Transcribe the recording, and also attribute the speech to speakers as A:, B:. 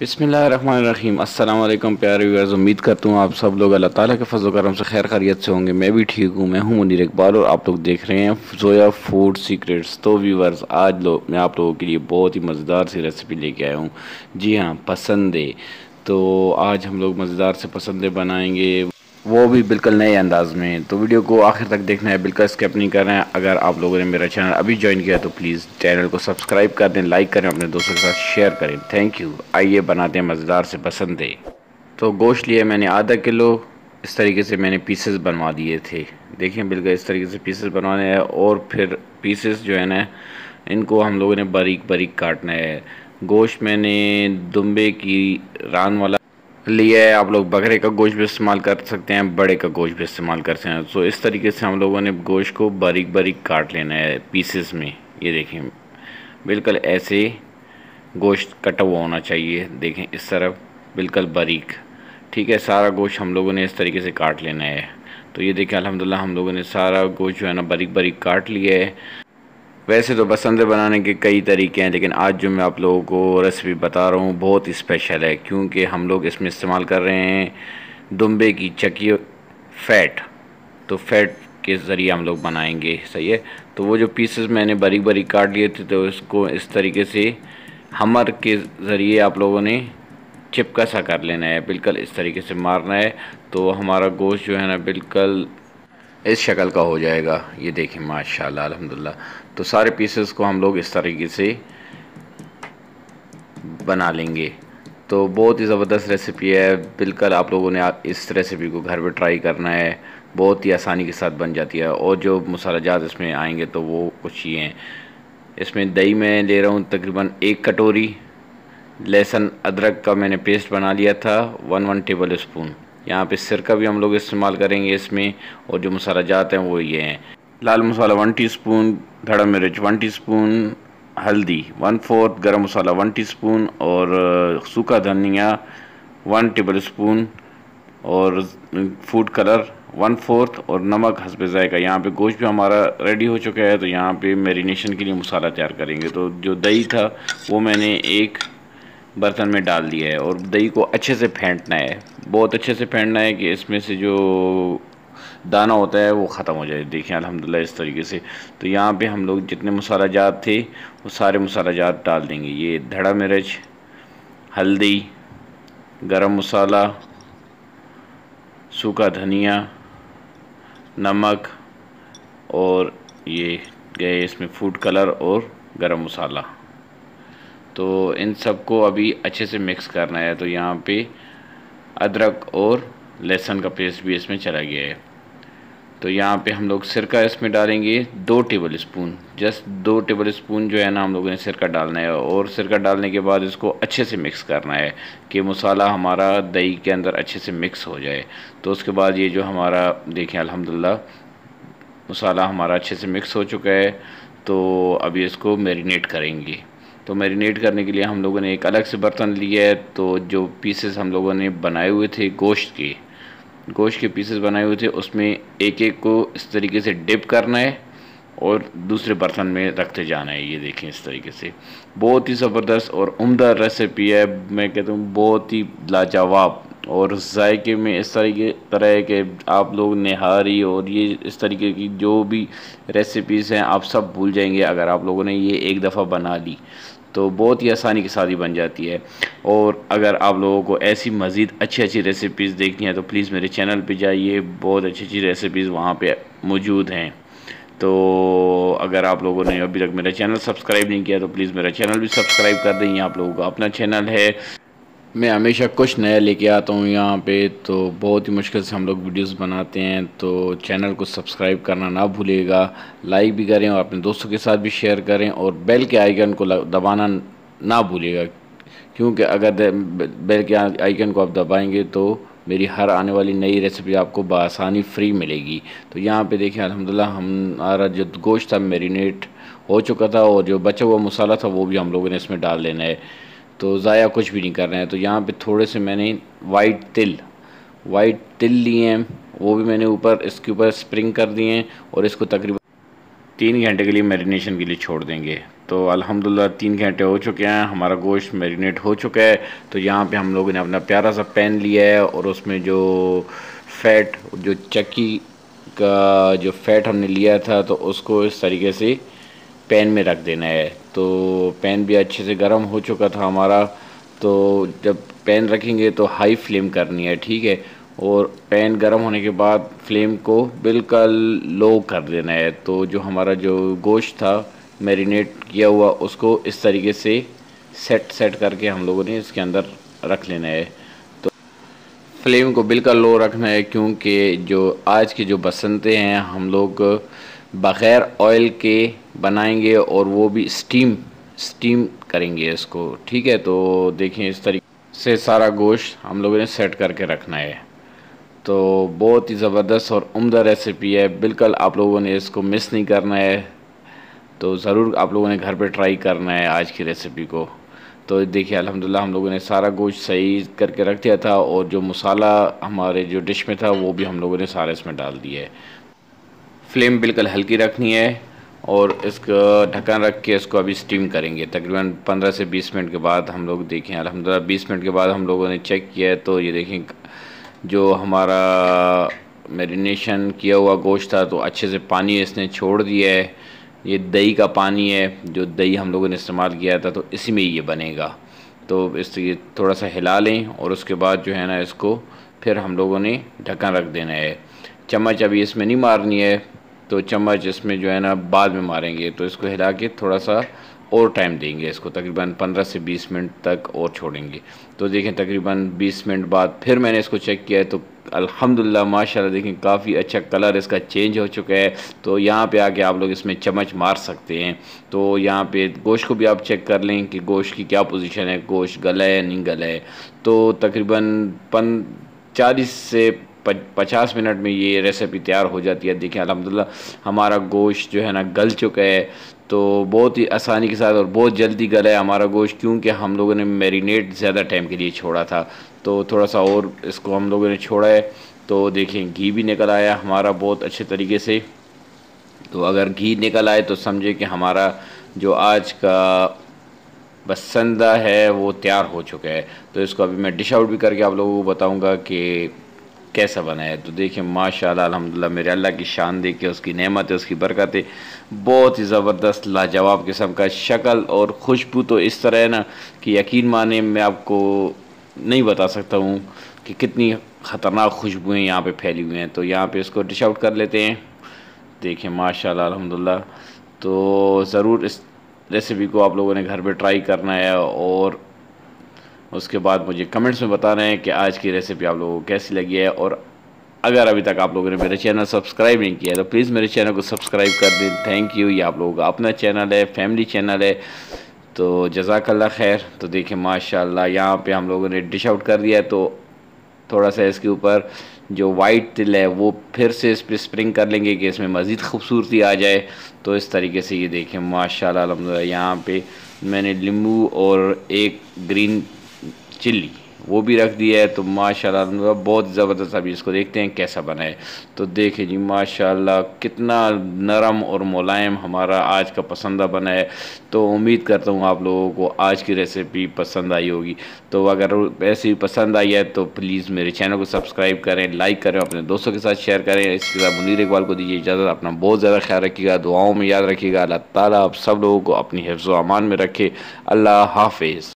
A: बिस्मिल्लाहिर्रहमानिर्रहीम। अस्सलाम वालेकुम प्यारे व्यूअर्स, उम्मीद करता हूँ आप सब लोग अल्लाह ताला के फजल करम से खैर खैरियत से होंगे। मैं भी ठीक हूँ। मैं हूँ मुनीर इकबाल और आप लोग देख रहे हैं जोया फूड सीक्रेट्स। तो व्यूअर्स, आज मैं आप लोगों के लिए बहुत ही मज़ेदार सी रेसिपी लेके आया हूँ। जी हाँ, पसंदे। तो आज हम लोग मज़ेदार से पसंदे बनाएंगे, वो भी बिल्कुल नए अंदाज में। तो वीडियो को आखिर तक देखना है, बिल्कुल स्किप नहीं करना है। अगर आप लोगों ने मेरा चैनल अभी ज्वाइन किया तो प्लीज़ चैनल को सब्सक्राइब कर दें, लाइक करें, अपने दोस्तों के साथ शेयर करें। Thank you. आइए बनाते हैं मज़ेदार से पसंदे। तो गोश्त लिए मैंने आधा किलो। इस तरीके से मैंने पीसेस बनवा दिए थे। देखिए बिल्कुल इस तरीके से पीसेस बनवाने हैं और फिर पीसेस जो है ना, इनको हम लोगों ने बारीक बारीक काटना है। गोश्त मैंने दुम्बे की रान वाला लिया है। आप लोग बकरे का गोश्त भी इस्तेमाल कर सकते हैं, बड़े का गोश्त भी इस्तेमाल कर सकते हैं। तो इस तरीके से हम लोगों ने गोश्त को बारीक बारीक काट लेना है पीसेस में। ये देखें बिल्कुल ऐसे गोश्त कटा हुआ होना चाहिए। देखें इस तरफ बिल्कुल बारीक। ठीक है, सारा गोश्त हम लोगों ने इस तरीके से काट लेना है। तो ये देखें अल्हम्दुलिल्लाह हम लोगों ने सारा गोश्त जो है ना बारीक बारीक काट लिया है। वैसे तो पसंद बनाने के कई तरीके हैं, लेकिन आज जो मैं आप लोगों को रेसिपी बता रहा हूँ बहुत स्पेशल है, क्योंकि हम लोग इसमें इस्तेमाल कर रहे हैं दुम्बे की चकी फ़ैट। तो फ़ैट के ज़रिए हम लोग बनाएंगे, सही है। तो वो जो पीसेस मैंने बारीक बारीक काट लिए थे, तो इसको इस तरीके से हमर के ज़रिए आप लोगों ने चिपका सा कर लेना है, बिल्कुल इस तरीके से मारना है। तो हमारा गोश्त जो है ना बिल्कुल इस शक्ल का हो जाएगा। ये देखें माशाल्लाह अल्हम्दुलिल्लाह। तो सारे पीसेस को हम लोग इस तरीके से बना लेंगे। तो बहुत ही ज़बरदस्त रेसिपी है। बिल्कुल आप लोगों ने इस रेसिपी को घर पे ट्राई करना है, बहुत ही आसानी के साथ बन जाती है। और जो मसाला जात इसमें आएंगे तो वो कुछ ये हैं। इसमें दही मैं ले रहा हूँ तकरीबन 1 कटोरी। लहसुन अदरक का मैंने पेस्ट बना लिया था 1 टेबल स्पून। यहाँ पे सिरका भी हम लोग इस्तेमाल करेंगे इसमें। और जो मसाला जात हैं वो ये हैं: लाल मसाला 1 टीस्पून, धड़ा मिर्च 1 टीस्पून, हल्दी 1/4, गरम मसाला 1 टीस्पून, और सूखा धनिया 1 टेबल स्पून, और फूड कलर 1/4, और नमक हस्बे ज़ायक़ा। यहाँ पे गोश्त भी हमारा रेडी हो चुका है। तो यहाँ पे मैरिनेशन के लिए मसाला तैयार करेंगे। तो जो दही था वो मैंने एक बर्तन में डाल दिया है और दही को अच्छे से फेंटना है, बहुत अच्छे से फेंटना है कि इसमें से जो दाना होता है वो ख़त्म हो जाए। देखिए अल्हम्दुलिल्लाह इस तरीके से। तो यहाँ पे हम लोग जितने मसाला जात थे वो सारे मसाला जात डाल देंगे। ये धड़ा मिर्च, हल्दी, गरम मसाला, सूखा धनिया, नमक, और ये गए इसमें फूड कलर और गरम मसाला। तो इन सबको अभी अच्छे से मिक्स करना है। तो यहाँ पे अदरक और लहसुन का पेस्ट भी इसमें चला गया है। तो यहाँ पे हम लोग सिरका इसमें डालेंगे 2 table spoon, just 2 table spoon जो है ना हम लोगों ने सिरका डालना है। और सिरका डालने के बाद इसको अच्छे से मिक्स करना है कि मसाला हमारा दही के अंदर अच्छे से मिक्स हो जाए। तो उसके बाद ये जो हमारा देखें अल्हम्दुलिल्लाह मसाला हमारा अच्छे से मिक्स हो चुका है। तो अभी इसको मैरिनेट करेंगे। तो मैरिनेट करने के लिए हम लोगों ने एक अलग से बर्तन लिया है। तो जो पीसेस हम लोगों ने बनाए हुए थे गोश्त के पीसेस बनाए हुए थे, उसमें एक एक को इस तरीके से डिप करना है और दूसरे बर्तन में रखते जाना है। ये देखें इस तरीके से। बहुत ही ज़बरदस्त और उम्दा रेसिपी है। मैं कहता हूँ बहुत ही लाजवाब। और जायके में इस तरह है कि आप लोग निहारी और ये इस तरीके की जो भी रेसिपीज़ हैं आप सब भूल जाएंगे अगर आप लोगों ने ये एक दफ़ा बना ली। तो बहुत ही आसानी के साथ ही बन जाती है। और अगर आप लोगों को ऐसी मज़ीद अच्छी अच्छी रेसिपीज़ देखनी है तो प्लीज़ मेरे चैनल पे जाइए, बहुत अच्छी अच्छी रेसिपीज़ वहाँ पे मौजूद हैं। तो अगर आप लोगों ने अभी तक मेरा चैनल सब्सक्राइब नहीं किया तो प्लीज़ मेरा चैनल भी सब्सक्राइब कर दें। ये आप लोगों का अपना चैनल है, मैं हमेशा कुछ नया लेके आता हूँ यहाँ पे। तो बहुत ही मुश्किल से हम लोग वीडियोस बनाते हैं। तो चैनल को सब्सक्राइब करना ना भूलिएगा, लाइक भी करें और अपने दोस्तों के साथ भी शेयर करें, और बेल के आइकन को दबाना ना भूलिएगा, क्योंकि अगर बेल के आइकन को आप दबाएंगे तो मेरी हर आने वाली नई रेसिपी आपको बआसानी फ्री मिलेगी। तो यहाँ पे देखिए अल्हम्दुलिल्लाह हमारा जो गोश्त था मैरिनेट हो चुका था, और जो बचा हुआ मसाला था वो भी हम लोगों ने इसमें डाल लेना है। तो ज़ाया कुछ भी नहीं कर रहे हैं। तो यहाँ पे थोड़े से मैंने वाइट तिल लिए हैं, वो भी मैंने ऊपर इसके ऊपर स्प्रिंग कर दिए हैं, और इसको तकरीबन 3 घंटे के लिए मैरिनेशन के लिए छोड़ देंगे। तो अल्हम्दुलिल्लाह 3 घंटे हो चुके हैं, हमारा गोश्त मैरिनेट हो चुका है। तो यहाँ पे हम लोगों ने अपना प्यारा सा पैन लिया है और उसमें जो फ़ैट, जो चक्की का जो फ़ैट हमने लिया था, तो उसको इस तरीके से पैन में रख देना है। तो पैन भी अच्छे से गर्म हो चुका था हमारा। तो जब पैन रखेंगे तो हाई फ्लेम करनी है, ठीक है। और पैन गर्म होने के बाद फ्लेम को बिल्कुल लो कर देना है। तो जो हमारा जो गोश्त था मैरिनेट किया हुआ, उसको इस तरीके से सेट करके हम लोगों ने इसके अंदर रख लेना है। तो फ्लेम को बिल्कुल लो रखना है, क्योंकि जो आज के जो बसंते हैं हम लोग बग़ैर ऑयल के बनाएंगे और वो भी स्टीम करेंगे इसको, ठीक है। तो देखें इस तरीके से सारा गोश्त हम लोगों ने सेट करके रखना है। तो बहुत ही ज़बरदस्त और उम्दा रेसिपी है, बिल्कुल आप लोगों ने इसको मिस नहीं करना है। तो ज़रूर आप लोगों ने घर पे ट्राई करना है आज की रेसिपी को। तो देखिए अल्हम्दुलिल्लाह हम लोगों ने सारा गोश्त सही करके रख दिया था और जो मसाला हमारे जो डिश में था वो भी हम लोगों ने सारा इसमें डाल दिया है। फ्लेम बिल्कुल हल्की रखनी है और इसका ढक्कन रख के इसको अभी स्टीम करेंगे। तकरीबन 15 से 20 मिनट के बाद हम लोग देखें अल्हम्दुलिल्लाह 20 मिनट के बाद हम लोगों ने चेक किया है। तो ये देखें जो हमारा मैरिनेशन किया हुआ गोश्त था तो अच्छे से पानी इसने छोड़ दिया है। ये दही का पानी है, जो दही हम लोगों ने इस्तेमाल किया था, तो इसी में ये बनेगा। तो ये थोड़ा सा हिला लें और उसके बाद जो है ना इसको फिर हम लोगों ने ढक्कन रख देना है। चम्मच अभी इसमें नहीं मारनी है, तो चम्मच इसमें जो है ना बाद में मारेंगे। तो इसको हिला के थोड़ा सा और टाइम देंगे, इसको तकरीबन 15 से 20 मिनट तक और छोड़ेंगे। तो देखें तकरीबन 20 मिनट बाद फिर मैंने इसको चेक किया है, तो अल्हम्दुलिल्लाह माशाल्लाह देखें काफ़ी अच्छा कलर इसका चेंज हो चुका है। तो यहाँ पे आके आप लोग इसमें चम्मच मार सकते हैं। तो यहाँ पे गोश्त को भी आप चेक कर लें कि गोश्त की क्या पोजीशन है, गोश्त गला है नहीं गला है। तो तकरीबन 40 से 50 मिनट में ये रेसिपी तैयार हो जाती है। देखिए अल्हम्दुलिल्लाह हमारा गोश्त जो है ना गल चुका है। तो बहुत ही आसानी के साथ और बहुत जल्दी गला है हमारा गोश्त, क्योंकि हम लोगों ने मैरिनेट ज़्यादा टाइम के लिए छोड़ा था। तो थोड़ा सा और इसको हम लोगों ने छोड़ा है। तो देखें घी भी निकल आया हमारा बहुत अच्छे तरीके से। तो अगर घी निकल आए तो समझे कि हमारा जो आज का बसंदा है वो तैयार हो चुका है। तो इसको अभी मैं डिश आउट भी करके आप लोगों को बताऊंगा कि कैसा बना है। तो देखिए माशाल्लाह अल्हम्दुलिल्लाह मेरे अल्लाह की शान देखिए, उसकी नेमत है, उसकी बरकत है, बहुत ही ज़बरदस्त लाजवाब किस्म का शक्ल और खुशबू तो इस तरह है ना कि यकीन माने मैं आपको नहीं बता सकता हूँ कि कितनी ख़तरनाक खुशबुएँ यहाँ पे फैली हुई हैं। तो यहाँ पे इसको डिश आउट कर लेते हैं। देखिए माशाल्लाह अल्हम्दुलिल्लाह। तो ज़रूर इस रेसिपी को आप लोगों ने घर पे ट्राई करना है और उसके बाद मुझे कमेंट्स में बताना है कि आज की रेसिपी आप लोगों को कैसी लगी है। और अगर अभी तक आप लोगों ने मेरा चैनल सब्सक्राइब नहीं किया है तो प्लीज़ मेरे चैनल को सब्सक्राइब कर दें। Thank you. ये आप लोगों का अपना चैनल है, फैमिली चैनल है। तो जज़ाकल्लाह खैर। तो देखिए माशाल्लाह यहाँ पे हम लोगों ने डिश आउट कर दिया है। तो थोड़ा सा इसके ऊपर जो वाइट तिल है वो फिर से इस पर स्प्रिंग कर लेंगे कि इसमें मज़ीद खूबसूरती आ जाए। तो इस तरीके से ये देखें माशाल्लाह अल्हम्दुलिल्लाह यहाँ पे मैंने नींबू और एक ग्रीन चिल्ली वो भी रख दिया है। तो माशाल्लाह अल्हम्दुलिल्लाह बहुत ज़बरदस्त। अभी इसको देखते हैं कैसा बना है। तो देखिए जी माशाल्लाह कितना नरम और मुलायम हमारा आज का पसंदा बना है। तो उम्मीद करता हूँ आप लोगों को आज की रेसिपी पसंद आई होगी। तो अगर ऐसी पसंद आई है तो प्लीज़ मेरे चैनल को सब्सक्राइब करें, लाइक करें, अपने दोस्तों के साथ शेयर करें। इसके साथ मुनीर इकबाल को दीजिए इजाज़त। अपना बहुत ज़्यादा ख्याल रखिएगा, दुआओं में याद रखिएगा। अल्लाह ताला आप सब लोगों को अपनी हिफ्ज़ व अमान में रखे। अल्लाह हाफिज़।